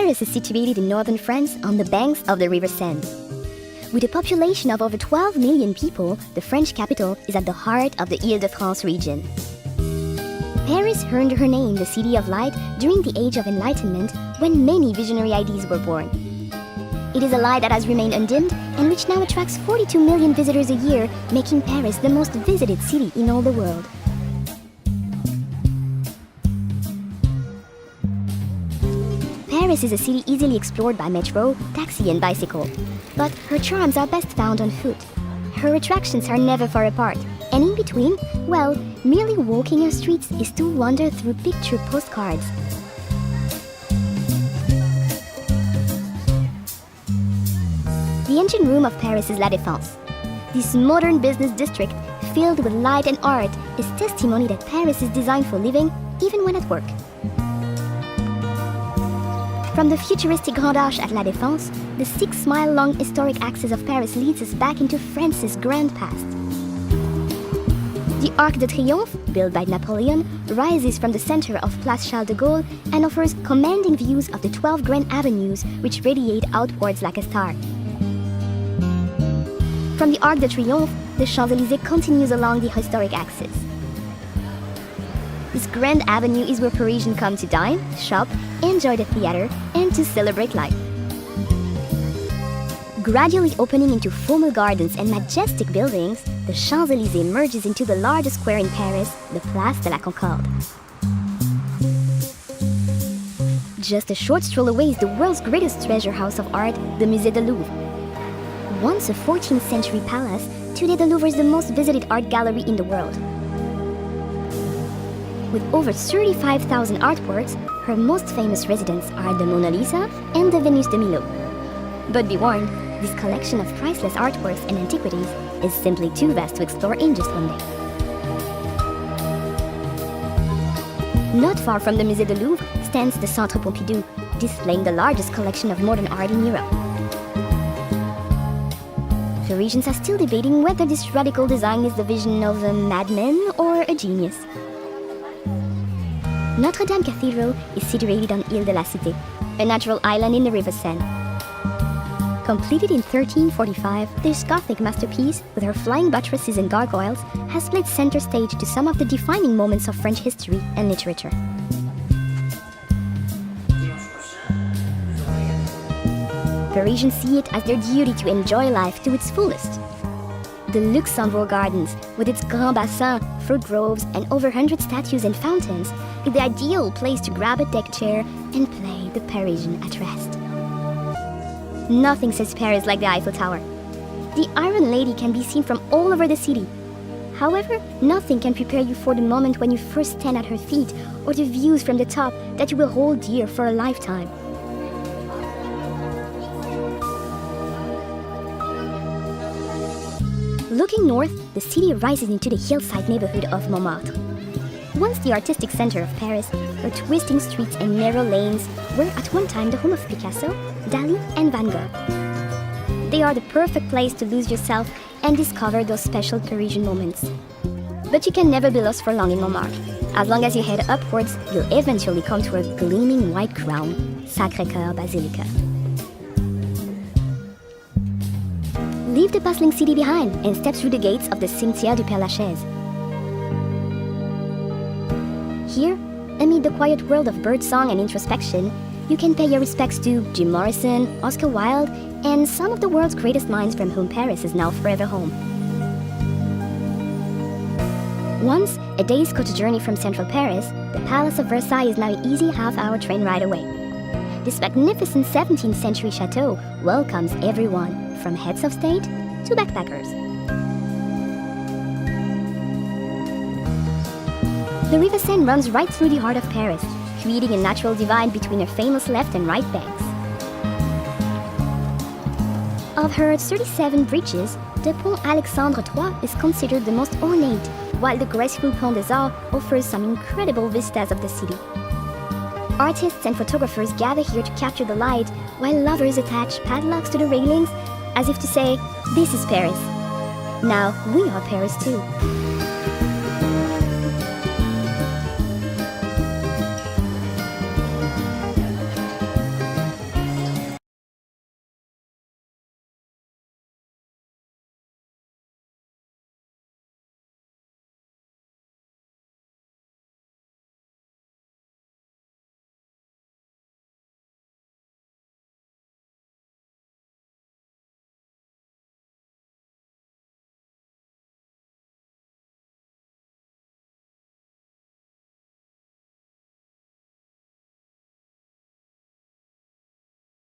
Paris is situated in northern France on the banks of the River Seine. With a population of over 12 million people, the French capital is at the heart of the Île-de-France region. Paris earned her name the City of Light during the Age of Enlightenment, when many visionary ideas were born. It is a light that has remained undimmed and which now attracts 42 million visitors a year, making Paris the most visited city in all the world. Paris is a city easily explored by metro, taxi and bicycle. But her charms are best found on foot. Her attractions are never far apart. And in between, well, merely walking her streets is to wander through picture postcards. The engine room of Paris is La Défense. This modern business district, filled with light and art, is testimony that Paris is designed for living, even when at work. From the futuristic Grand Arche at La Défense, the 6-mile-long historic axis of Paris leads us back into France's grand past. The Arc de Triomphe, built by Napoleon, rises from the center of Place Charles de Gaulle and offers commanding views of the 12 grand avenues which radiate outwards like a star. From the Arc de Triomphe, the Champs-Élysées continues along the historic axis. This grand avenue is where Parisians come to dine, shop, enjoy the theater, and to celebrate life. Gradually opening into formal gardens and majestic buildings, the Champs-Élysées merges into the largest square in Paris, the Place de la Concorde. Just a short stroll away is the world's greatest treasure house of art, the Musée du Louvre. Once a 14th century palace, today the Louvre is the most visited art gallery in the world. With over 35,000 artworks, her most famous residents are the Mona Lisa and the Venus de Milo. But be warned, this collection of priceless artworks and antiquities is simply too vast to explore in just one day. Not far from the Musée du Louvre stands the Centre Pompidou, displaying the largest collection of modern art in Europe. Parisians are still debating whether this radical design is the vision of a madman or a genius. Notre-Dame Cathedral is situated on Île de la Cité, a natural island in the River Seine. Completed in 1345, this Gothic masterpiece, with her flying buttresses and gargoyles, has played center stage to some of the defining moments of French history and literature. Parisians see it as their duty to enjoy life to its fullest. The Luxembourg Gardens, with its Grand Bassin, fruit groves, and over 100 statues and fountains, is the ideal place to grab a deck chair and play the Parisian at rest. Nothing says Paris like the Eiffel Tower. The Iron Lady can be seen from all over the city. However, nothing can prepare you for the moment when you first stand at her feet, or the views from the top that you will hold dear for a lifetime. Looking north, the city rises into the hillside neighborhood of Montmartre. Once the artistic center of Paris, her twisting streets and narrow lanes were at one time the home of Picasso, Dali, and Van Gogh. They are the perfect place to lose yourself and discover those special Parisian moments. But you can never be lost for long in Montmartre. As long as you head upwards, you'll eventually come to a gleaming white crown, Sacré-Cœur Basilica. Leave the bustling city behind and step through the gates of the Cimetière du Père-Lachaise. Here, amid the quiet world of birdsong and introspection, you can pay your respects to Jim Morrison, Oscar Wilde, and some of the world's greatest minds from whom Paris is now forever home. Once a day's coach journey from central Paris, the Palace of Versailles is now an easy half-hour train ride away. This magnificent 17th century chateau welcomes everyone, from heads of state to backpackers. The River Seine runs right through the heart of Paris, creating a natural divide between her famous left and right banks. Of her 37 bridges, the Pont Alexandre III is considered the most ornate, while the graceful Pont des Arts offers some incredible vistas of the city. Artists and photographers gather here to capture the light, while lovers attach padlocks to the railings, as if to say, "This is Paris. Now we are Paris too."